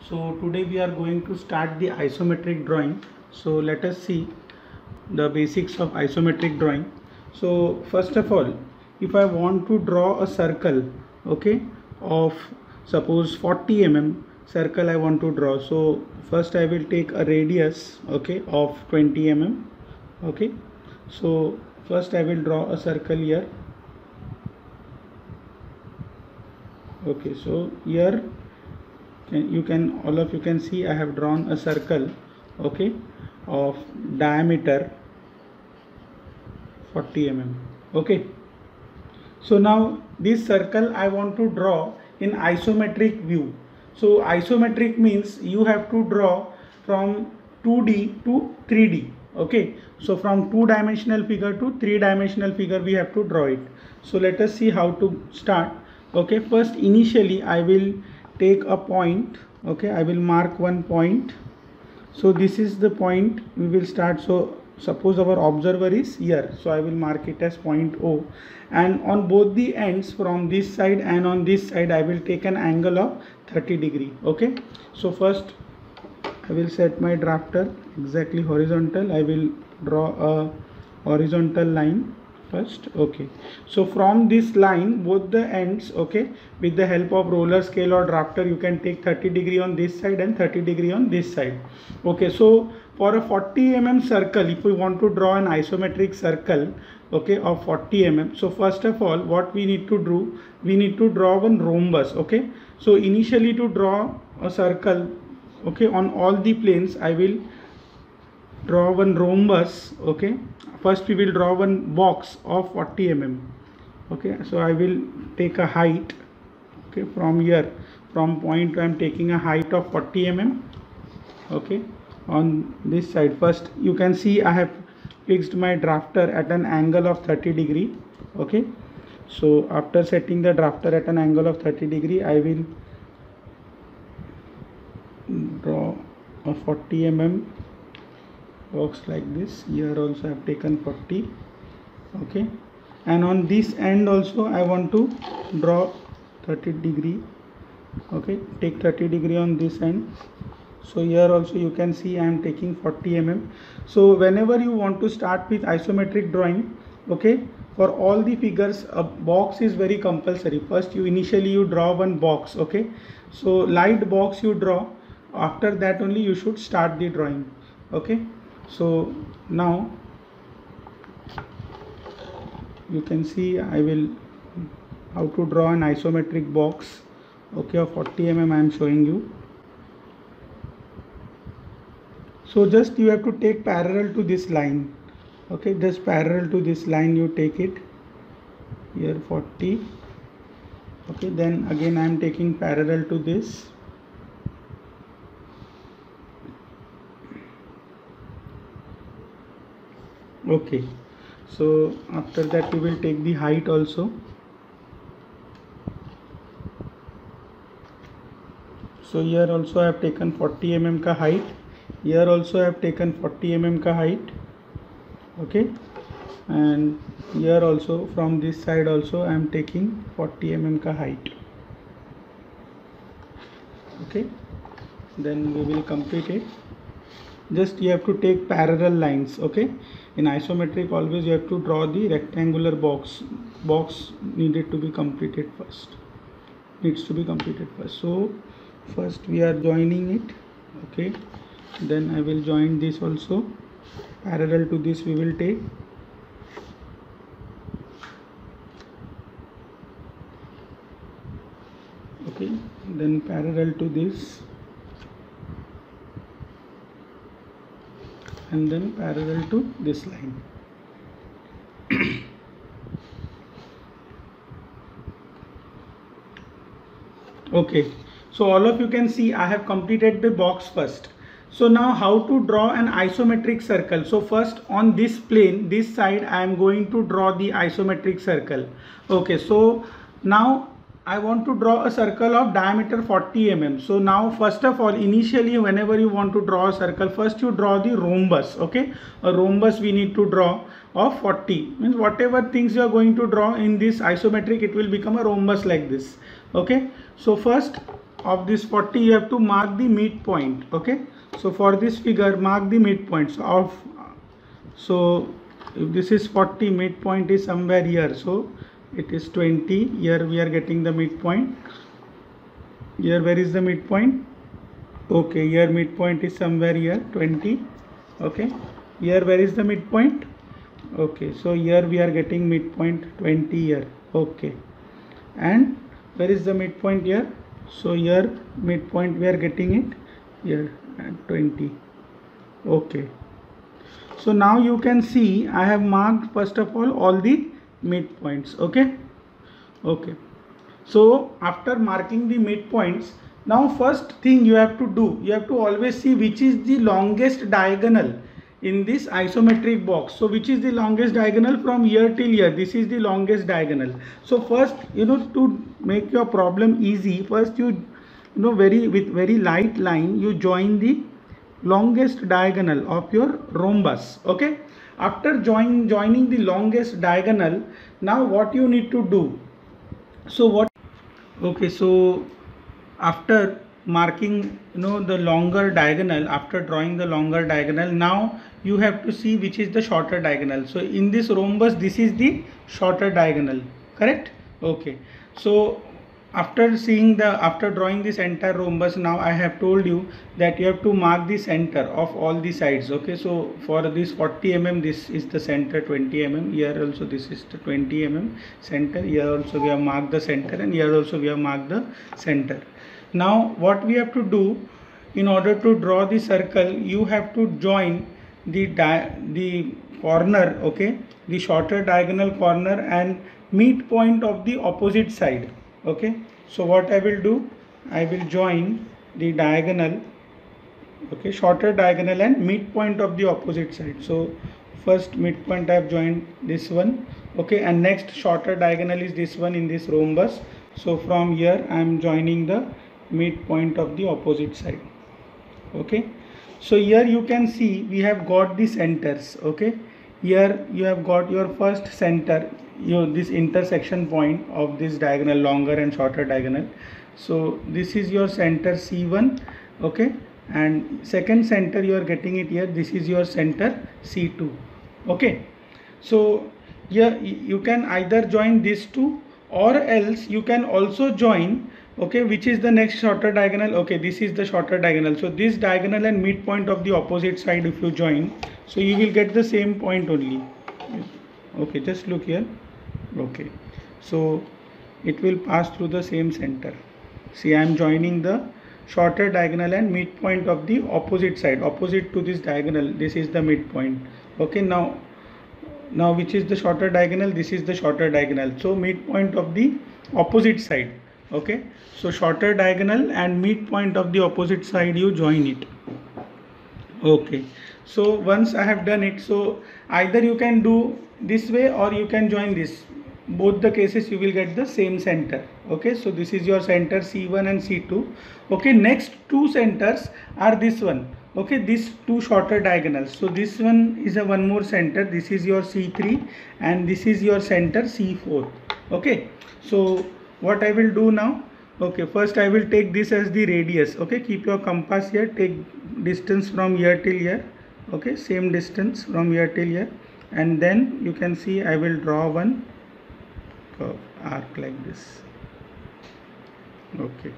So today we are going to start the isometric drawing. So let us see the basics of isometric drawing. So first of all, if I want to draw a circle, okay, of suppose 40 mm circle I want to draw. So first I will take a radius, okay, of 20 mm, okay. So first I will draw a circle here. Okay, so here all of you can see I have drawn a circle, okay, of diameter 40 mm. Okay, so now this circle I want to draw in isometric view. So isometric means you have to draw from 2D to 3D. Okay, so from two-dimensional figure to three-dimensional figure we have to draw it. So let us see how to start. Okay, first initially I will take a point. Okay, I will mark one point. So this is the point we will start. So suppose our observer is here, so I will mark it as point O, and on both the ends from this side and on this side I will take an angle of 30 degree. Okay, so first I will set my drafter exactly horizontal. I will draw a horizontal line first. Okay, so from this line both the ends, okay, with the help of roller scale or drafter you can take 30 degree on this side and 30 degree on this side. Okay, so for a 40 mm circle, if we want to draw an isometric circle, okay, of 40 mm, so first of all what we need to do, we need to draw one rhombus. Okay, so initially to draw a circle, okay, on all the planes I will draw one rhombus. Okay, first we will draw one box of 40 mm. Okay, so I will take a height, okay, from here, from point I am taking a height of 40 mm. Okay, on this side first you can see I have fixed my drafter at an angle of 30 degree. Okay, so after setting the drafter at an angle of 30 degree I will draw a 40 mm box like this. Here also I have taken 40. Okay, and on this end also I want to draw 30 degree. Okay, take 30 degree on this end. So here also you can see I am taking 40 mm. So whenever you want to start with isometric drawing, okay, for all the figures a box is very compulsory. First initially you draw one box. Okay, so light box you draw, after that only you should start the drawing. Okay, so now you can see I will how to draw an isometric box, okay, of 40 mm I am showing you. So just you have to take parallel to this line. Okay, just parallel to this line you take it here 40. Okay, then again I am taking parallel to this. Okay, so after that you will take the height also. So here also I have taken 40 mm ka height. Here also I have taken 40 mm ka height. Okay, and here also from this side also I am taking 40 mm ka height. Okay, then we will complete it. Just you have to take parallel lines. Okay, in isometric always you have to draw the rectangular box needed to be completed first, so first we are joining it. Okay, then I will join this also, parallel to this we will take. Okay, then parallel to this, and then parallel to this line. Okay, so all of you can see I have completed the box first. So now how to draw an isometric circle. So first on this plane, this side I am going to draw the isometric circle. Okay, so now I want to draw a circle of diameter 40 mm. So now first of all initially whenever you want to draw a circle, first you draw the rhombus. Okay, a rhombus we need to draw of 40, means whatever things you are going to draw in this isometric it will become a rhombus like this. Okay, so first of this 40 you have to mark the midpoint. Okay, so for this figure mark the midpoints of, so if this is 40, midpoint is somewhere here, so it is 20. Here we are getting the midpoint. Here where is the midpoint? Okay, here midpoint is somewhere here 20. Okay, here where is the midpoint? Okay, so here we are getting midpoint 20 here. Okay, and where is the midpoint here? So here midpoint we are getting it here at 20. Okay, so now you can see I have marked first of all the midpoints. Okay, so after marking the midpoints, now first thing you have to do, you have to always see which is the longest diagonal in this isometric box. So which is the longest diagonal from here till here? This is the longest diagonal. So first, to make your problem easy, first with very light line you join the longest diagonal of your rhombus. Okay, after joining the longest diagonal, now what you need to do? Okay, so after marking the longer diagonal, after drawing the longer diagonal, now you have to see which is the shorter diagonal. So in this rhombus, this is the shorter diagonal, correct? Okay, so after drawing this entire rhombus, now I have told you that you have to mark the center of all the sides. Okay, so for this 40 mm, this is the center, 20 mm, here also this is the 20 mm center, here also we have marked the center, and here also we have marked the center. Now what we have to do, in order to draw the circle, you have to join the corner, okay, the shorter diagonal corner and midpoint of the opposite side. Okay, so what I will do, I will join the diagonal, okay, shorter diagonal and midpoint of the opposite side. So first midpoint I have joined this one, okay, and next shorter diagonal is this one in this rhombus. So from here I am joining the midpoint of the opposite side. Okay, so here you can see we have got the centers. Okay, here you have got your first center, this intersection point of this diagonal, longer and shorter diagonal. So this is your center C1. Okay, and second center you are getting it here, this is your center C2. Okay, so here you can either join these two, or else you can also join, okay, which is the next shorter diagonal. Okay, this is the shorter diagonal, so this diagonal and midpoint of the opposite side if you join, so you will get the same point only. Okay, just look here. Okay, so it will pass through the same center. See, I am joining the shorter diagonal and midpoint of the opposite side, opposite to this diagonal, this is the midpoint. Okay, now which is the shorter diagonal? This is the shorter diagonal, so midpoint of the opposite side. Okay, so shorter diagonal and midpoint of the opposite side, you join it. Okay, so once I have done it, so either you can do this way or you can join this. Both the cases you will get the same center. Okay, so this is your center C1 and C2. Okay, next two centers are this one. Okay, these two shorter diagonals. So this one is a one more center, this is your C3 and this is your center C4. Okay, so what I will do now, okay, first I will take this as the radius. Okay, keep your compass here, take distance from here till here. Okay, same distance from here till here, and then you can see I will draw one curve arc like this. Okay,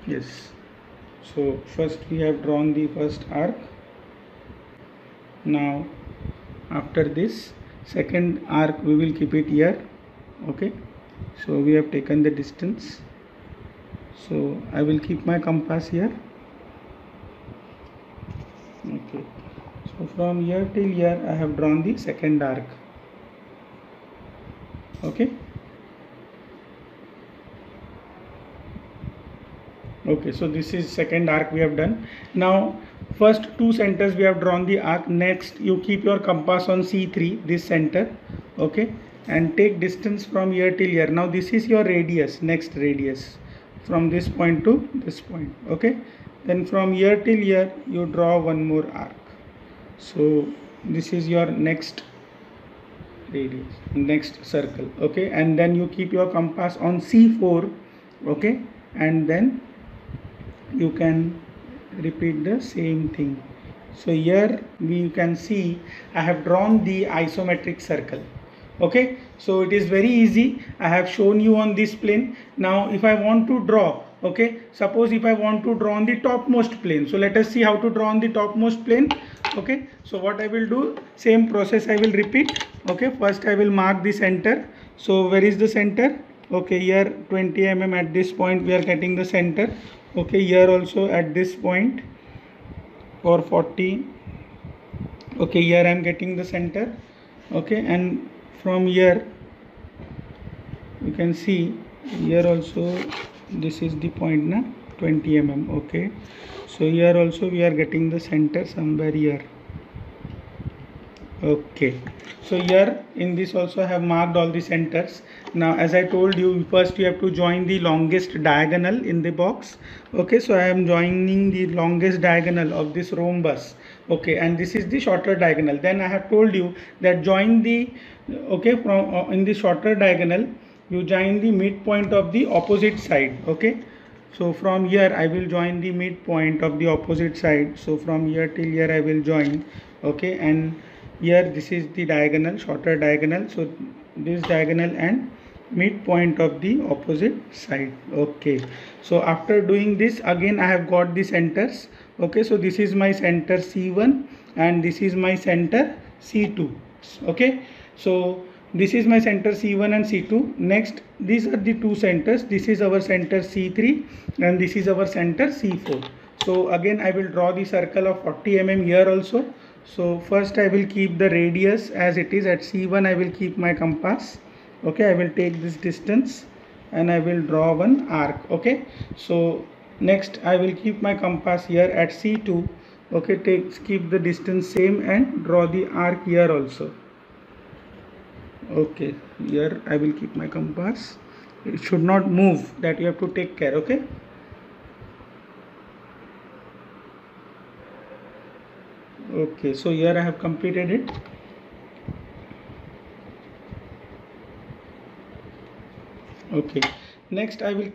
yes, so first we have drawn the first arc. Now after this second arc we will keep it here. Okay, so we have taken the distance, so I will keep my compass here. Okay, so from here till here I have drawn the second arc. Okay, okay, so this is second arc we have done. Now first two centers we have drawn the arc. Next you keep your compass on C3, this center. Okay, and take distance from here till here. Now this is your radius, next radius from this point to this point. Okay, then from here till here you draw one more arc. So this is your next radius, next circle. Okay, and then you keep your compass on C4. Okay, and then you can repeat the same thing. So here we can see I have drawn the isometric circle. Okay, so it is very easy. I have shown you on this plane. Now if I want to draw, okay, suppose if I want to draw on the topmost plane, so let us see how to draw on the topmost plane. Okay, so what I will do, same process I will repeat. Okay, first I will mark the center. So where is the center? Okay, here 20 mm at this point we are getting the center. Okay, here also at this point for 40. Okay, here I am getting the center. Okay, and from here you can see here also this is the point na 20 mm. Okay, so here also we are getting the center somewhere here. Okay, so here in this also I have marked all the centers. Now as I told you, first you have to join the longest diagonal in the box. Okay, so I am joining the longest diagonal of this rhombus. Okay, and this is the shorter diagonal. Then I have told you that join the, okay, from in the shorter diagonal you join the midpoint of the opposite side. Okay, so from here I will join the midpoint of the opposite side. So from here till here I will join. Okay, and here this is the diagonal, shorter diagonal, so this diagonal and midpoint of the opposite side. Okay, so after doing this, again I have got the centers. Okay, so this is my center C1 and this is my center C2. Okay, so this is my center C1 and C2. Next, these are the two centers. This is our center C3 and this is our center C4. So again I will draw the circle of 40 mm here also. So first I will keep the radius as it is. At C1 I will keep my compass. Okay, I will take this distance and I will draw one arc. Okay, so next I will keep my compass here at C2. Okay, keep the distance same and draw the arc here also. Okay, here I will keep my compass. It should not move, that you have to take care. Okay, okay, so here I have completed it. Okay, next I will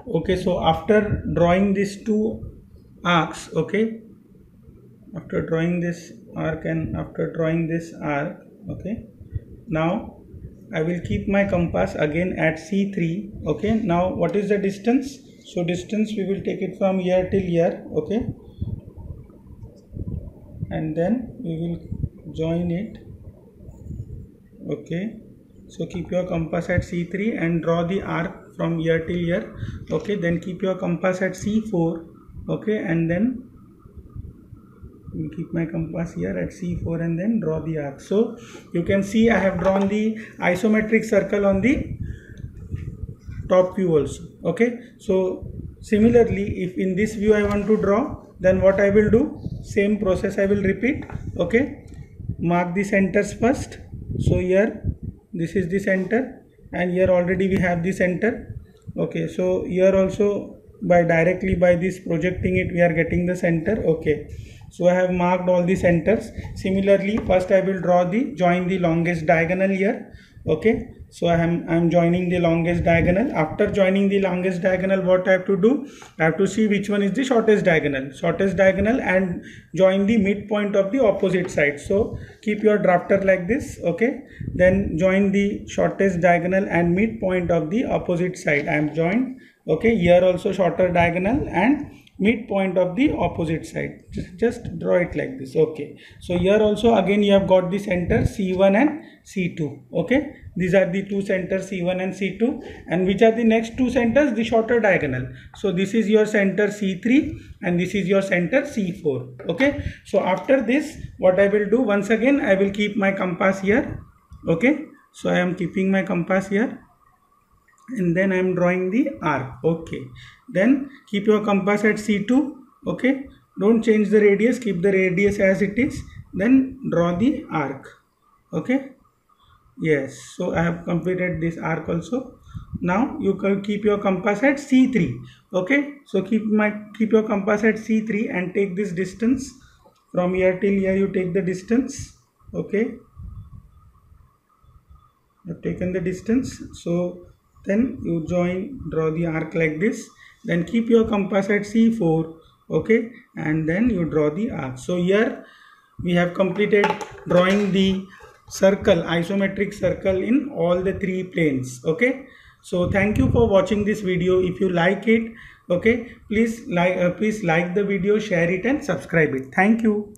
okay, so after drawing these two arcs, okay, after drawing this arc and after drawing this arc, okay, now I will keep my compass again at C3. Okay, now what is the distance? So distance we will take it from here till here. Okay, and then we will join it. Okay, so keep your compass at C3 and draw the arc from here till here. Okay, then keep your compass at C4. Okay, and then you keep my compass here at C4 and then draw the arc. So you can see I have drawn the isometric circle on the top view also. Okay, so similarly if in this view I want to draw, then what I will do, same process I will repeat. Okay, mark the centers first. So here this is the center and here already we have the center. Okay, so here also directly by this projecting it we are getting the center. Okay, so I have marked all the centers. Similarly first I will join the longest diagonal here. Okay, so I am joining the longest diagonal. After joining the longest diagonal, what I have to do, I have to see which one is the shortest diagonal and join the midpoint of the opposite side. So keep your drafter like this. Okay, then join the shortest diagonal and midpoint of the opposite side. I am joined. Okay, here also shorter diagonal and midpoint of the opposite side. Just draw it like this. Okay, so here also again you have got the center C1 and C2. Okay, these are the two centers C1 and C2, and which are the next two centers? The shorter diagonal. So this is your center C3 and this is your center C4. Okay, so after this what I will do, once again I will keep my compass here. Okay, so I am keeping my compass here and then I am drawing the arc. Okay, then keep your compass at C2. Okay, don't change the radius, keep the radius as it is, then draw the arc. Okay, yes, so I have completed this arc also. Now you can keep your compass at C3. Okay, so keep your compass at C3 and take this distance from here till here. You take the distance. Okay, you've taken the distance. So then you draw the arc like this. Then keep your compass at C4. Okay, and then you draw the arc. So here we have completed drawing the circle, isometric circle in all the three planes. Okay, so thank you for watching this video. If you like it, okay, please like the video, share it and subscribe it. Thank you.